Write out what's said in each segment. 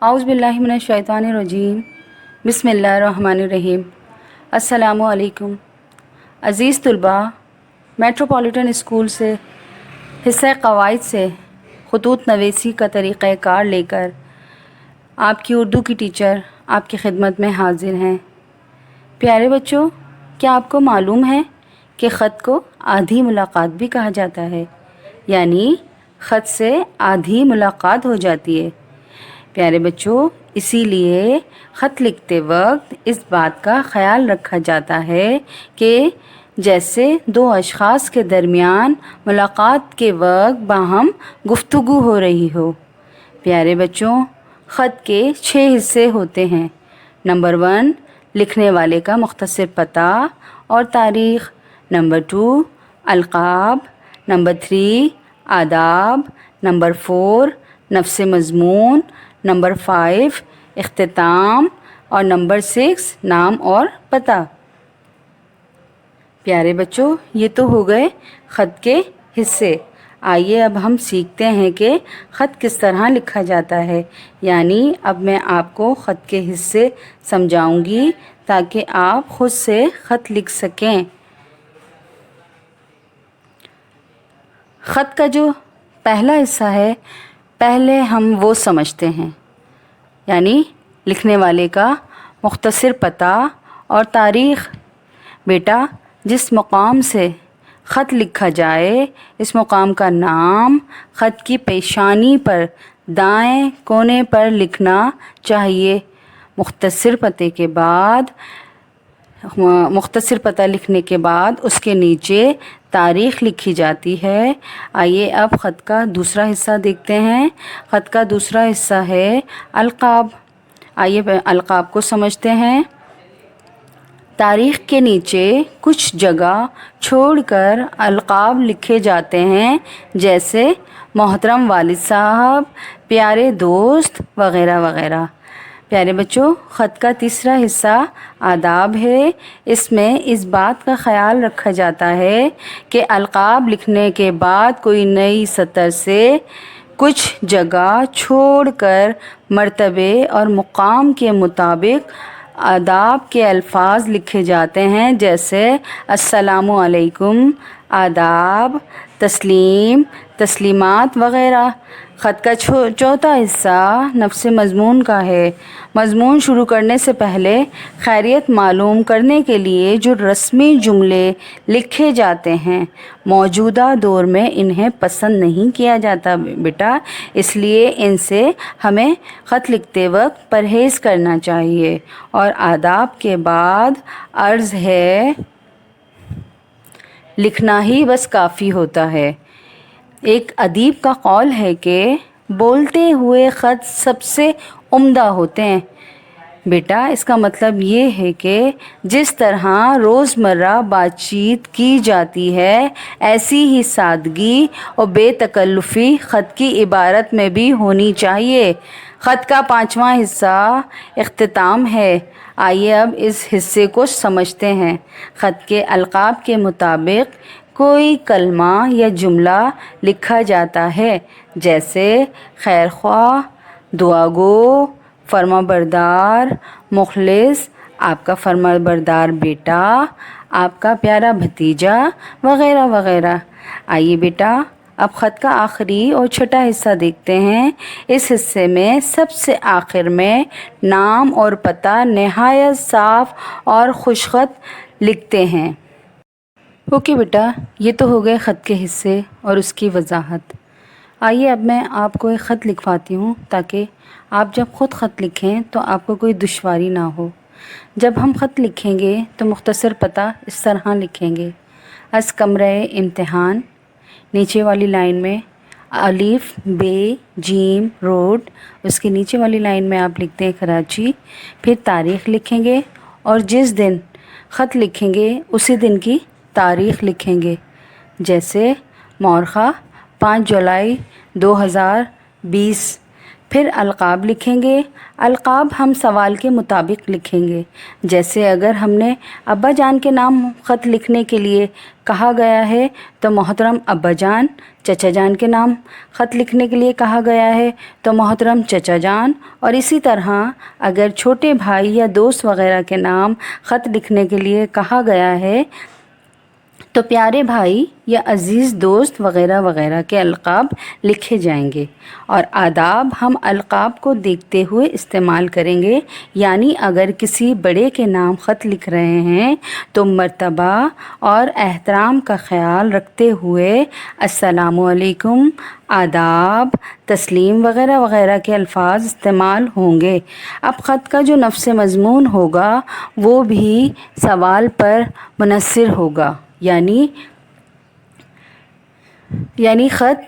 اعوذ باللہ من الشیطان الرجیم بسم اللہ الرحمن الرحیم۔ السلام علیکم عزیز طلباء، میٹروپولیٹن اسکول سے حصہ قواعد سے خطوط نویسی کا طریقہ کار لے کر آپ کی اردو کی ٹیچر آپ کی خدمت میں حاضر ہیں۔ پیارے بچوں، کیا آپ کو معلوم ہے کہ خط کو آدھی ملاقات بھی کہا جاتا ہے، یعنی خط سے آدھی ملاقات ہو جاتی ہے۔ پیارے بچوں، اسی لیے خط لکھتے وقت اس بات کا خیال رکھا جاتا ہے کہ جیسے دو اشخاص کے درمیان ملاقات کے وقت باہم گفتگو ہو رہی ہو۔ پیارے بچوں، خط کے 6 حصے ہوتے ہیں۔ نمبر 1، لکھنے والے کا مختصر پتہ اور تاریخ۔ نمبر 2، القاب۔ نمبر 3، آداب۔ نمبر 4، نفس مضمون۔ نمبر 5، اختتام۔ اور نمبر 6، نام اور پتہ۔ پیارے بچوں، یہ تو ہو گئے خط کے حصے۔ آئیے اب ہم سیکھتے ہیں کہ خط کس طرح لکھا جاتا ہے، یعنی اب میں آپ کو خط کے حصے سمجھاؤں گی تاکہ آپ خود سے خط لکھ سکیں۔ خط کا جو پہلا حصہ ہے، پہلے ہم وہ سمجھتے ہیں، یعنی لکھنے والے کا مختصر پتہ اور تاریخ۔ بیٹا، جس مقام سے خط لکھا جائے اس مقام کا نام خط کی پیشانی پر دائیں کونے پر لکھنا چاہیے۔ مختصر پتہ لکھنے کے بعد اس کے نیچے تاریخ لکھی جاتی ہے۔ آئیے اب خط کا دوسرا حصہ دیکھتے ہیں۔ خط کا دوسرا حصہ ہے القاب۔ آئیے القاب کو سمجھتے ہیں۔ تاریخ کے نیچے کچھ جگہ چھوڑ کر القاب لکھے جاتے ہیں، جیسے محترم والد صاحب، پیارے دوست وغیرہ وغیرہ۔ پیارے بچوں، خط کا تیسرا حصہ آداب ہے۔ اس میں اس بات کا خیال رکھا جاتا ہے کہ القاب لکھنے کے بعد کوئی نئی سطر سے کچھ جگہ چھوڑ کر مرتبے اور مقام کے مطابق آداب کے الفاظ لکھے جاتے ہیں، جیسے السلام علیکم، آداب، تسلیم، تسلیمات وغیرہ۔ خط کا چوتھا حصہ نفس مضمون کا ہے۔ مضمون شروع کرنے سے پہلے خیریت معلوم کرنے کے لیے جو رسمی جملے لکھے جاتے ہیں، موجودہ دور میں انہیں پسند نہیں کیا جاتا بیٹا، اس لیے ان سے ہمیں خط لکھتے وقت پرہیز کرنا چاہیے۔ اور آداب کے بعد عرض ہے، لکھنا ہی بس کافی ہوتا ہے۔ ایک ادیب کا قول ہے کہ بولتے ہوئے خط سب سے عمدہ ہوتے ہیں۔ بیٹا، اس کا مطلب یہ ہے کہ جس طرح روزمرہ بات چیت کی جاتی ہے، ایسی ہی سادگی اور بے تکلفی خط کی عبارت میں بھی ہونی چاہیے۔ خط کا 5واں حصہ اختتام ہے۔ آئیے اب اس حصے کو سمجھتے ہیں۔ خط کے القاب کے مطابق کوئی کلمہ یا جملہ لکھا جاتا ہے، جیسے خیر خواہ، دعا گو، فرما بردار، مخلص، آپ کا فرما بردار بیٹا، آپ کا پیارا بھتیجا وغیرہ وغیرہ۔ آئیے بیٹا، اب خط کا آخری اور چھٹا حصہ دیکھتے ہیں۔ اس حصے میں سب سے آخر میں نام اور پتہ نہایت صاف اور خوش خط لکھتے ہیں۔ اوکے بیٹا، یہ تو ہو گئے خط کے حصے اور اس کی وضاحت۔ آئیے اب میں آپ کو ایک خط لکھواتی ہوں تاکہ آپ جب خود خط لکھیں تو آپ کو کوئی دشواری نہ ہو۔ جب ہم خط لکھیں گے تو مختصر پتہ اس طرح لکھیں گے: از کمرہ امتحان، نیچے والی لائن میں الف ب جیم روڈ، اس کے نیچے والی لائن میں آپ لکھتے ہیں کراچی، پھر تاریخ لکھیں گے اور جس دن خط لکھیں گے اسی دن کی تاریخ لکھیں گے، جیسے مورخہ 5 جولائی 2020، پھر القاب لکھیں گے۔ القاب ہم سوال کے مطابق لکھیں گے، جیسے اگر ہم نے ابا جان کے نام خط لکھنے کے لیے کہا گیا ہے تو محترم ابا جان، چچا جان کے نام خط لکھنے کے لیے کہا گیا ہے تو محترم چچا جان، اور اسی طرح اگر چھوٹے بھائی یا دوست وغیرہ کے نام خط لکھنے کے لیے کہا گیا ہے تو پیارے بھائی یا عزیز دوست وغیرہ وغیرہ کے القاب لکھے جائیں گے۔ اور آداب ہم القاب کو دیکھتے ہوئے استعمال کریں گے، یعنی اگر کسی بڑے کے نام خط لکھ رہے ہیں تو مرتبہ اور احترام کا خیال رکھتے ہوئے السلام علیکم، آداب، تسلیم وغیرہ وغیرہ کے الفاظ استعمال ہوں گے۔ اب خط کا جو نفس مضمون ہوگا وہ بھی سوال پر منحصر ہوگا، یعنی خط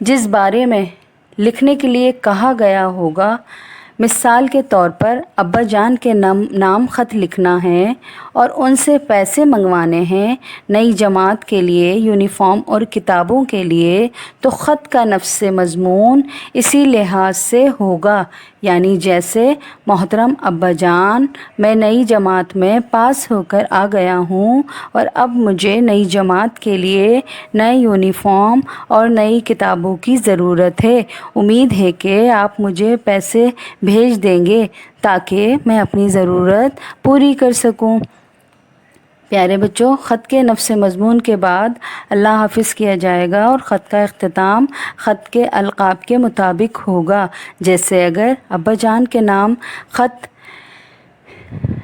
جس بارے میں لکھنے کے لیے کہا گیا ہوگا، مثال کے طور پر ابا جان کے نام خط لکھنا ہے اور ان سے پیسے منگوانے ہیں نئی جماعت کے لیے یونیفارم اور کتابوں کے لیے، تو خط کا نفس مضمون اسی لحاظ سے ہوگا، یعنی جیسے محترم ابا جان، میں نئی جماعت میں پاس ہو کر آ گیا ہوں اور اب مجھے نئی جماعت کے لیے نئے یونیفارم اور نئی کتابوں کی ضرورت ہے، امید ہے کہ آپ مجھے پیسے بھیج دیں گے تاکہ میں اپنی ضرورت پوری کر سکوں۔ پیارے بچوں، خط کے نفس مضمون کے بعد اللہ حافظ کیا جائے گا اور خط کا اختتام خط کے القاب کے مطابق ہوگا، جیسے اگر ابا جان کے نام خط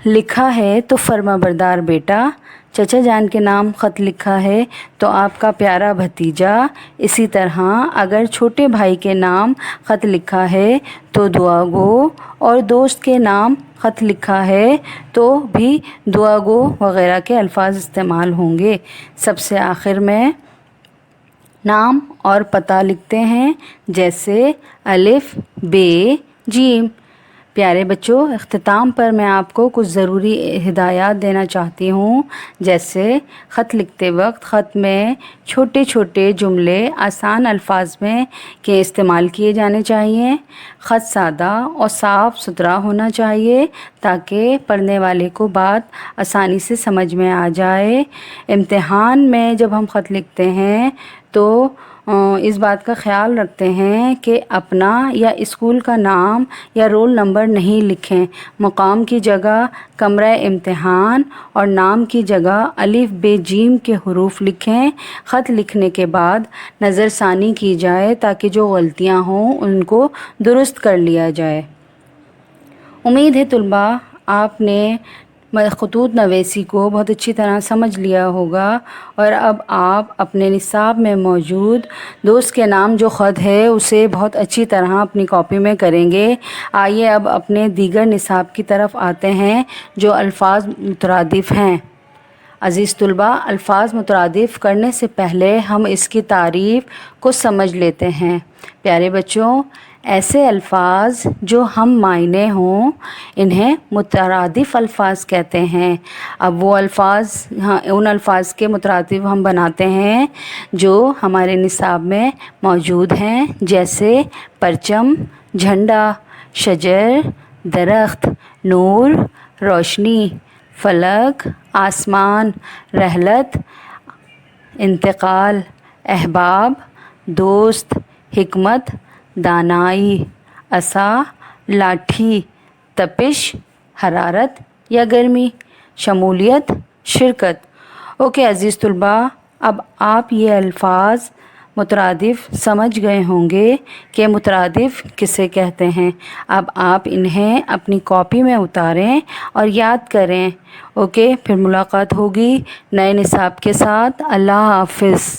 لکھا ہے تو فرما بردار بیٹا، چچا جان کے نام خط لکھا ہے تو آپ کا پیارا بھتیجا، اسی طرح اگر چھوٹے بھائی کے نام خط لکھا ہے تو دعا گو، اور دوست کے نام خط لکھا ہے تو بھی دعا گو وغیرہ کے الفاظ استعمال ہوں گے۔ سب سے آخر میں نام اور پتہ لکھتے ہیں، جیسے الف ب جیم۔ پیارے بچوں، اختتام پر میں آپ کو کچھ ضروری ہدایات دینا چاہتی ہوں، جیسے خط لکھتے وقت خط میں چھوٹے چھوٹے جملے آسان الفاظ میں کے استعمال کیے جانے چاہیے، خط سادہ اور صاف ستھرا ہونا چاہیے تاکہ پڑھنے والے کو بات آسانی سے سمجھ میں آ جائے۔ امتحان میں جب ہم خط لکھتے ہیں تو اس بات کا خیال رکھتے ہیں کہ اپنا یا اسکول کا نام یا رول نمبر نہیں لکھیں، مقام کی جگہ کمرہ امتحان اور نام کی جگہ الف ب جیم کے حروف لکھیں۔ خط لکھنے کے بعد نظر ثانی کی جائے تاکہ جو غلطیاں ہوں ان کو درست کر لیا جائے۔ امید ہے طلباء آپ نے خطوط نویسی کو بہت اچھی طرح سمجھ لیا ہوگا، اور اب آپ اپنے نصاب میں موجود دوست کے نام جو خط ہے اسے بہت اچھی طرح اپنی کاپی میں کریں گے۔ آئیے اب اپنے دیگر نصاب کی طرف آتے ہیں جو الفاظ مترادف ہیں۔ عزیز طلباء، الفاظ مترادف کرنے سے پہلے ہم اس کی تعریف کو سمجھ لیتے ہیں۔ پیارے بچوں، ایسے الفاظ جو ہم معنی ہوں انہیں مترادف الفاظ کہتے ہیں۔ اب وہ الفاظ ان الفاظ کے مترادف ہم بناتے ہیں جو ہمارے نصاب میں موجود ہیں، جیسے پرچم، جھنڈا، شجر، درخت، نور، روشنی، فلک، آسمان، رحلت، انتقال، احباب، دوست، حکمت، دانائی، عصا، لاٹھی، تپش، حرارت یا گرمی، شمولیت، شرکت۔ اوکے عزیز طلباء، اب آپ یہ الفاظ مترادف سمجھ گئے ہوں گے کہ مترادف کسے کہتے ہیں۔ اب آپ انہیں اپنی کاپی میں اتاریں اور یاد کریں۔ اوکے، پھر ملاقات ہوگی نئے نصاب کے ساتھ۔ اللہ حافظ۔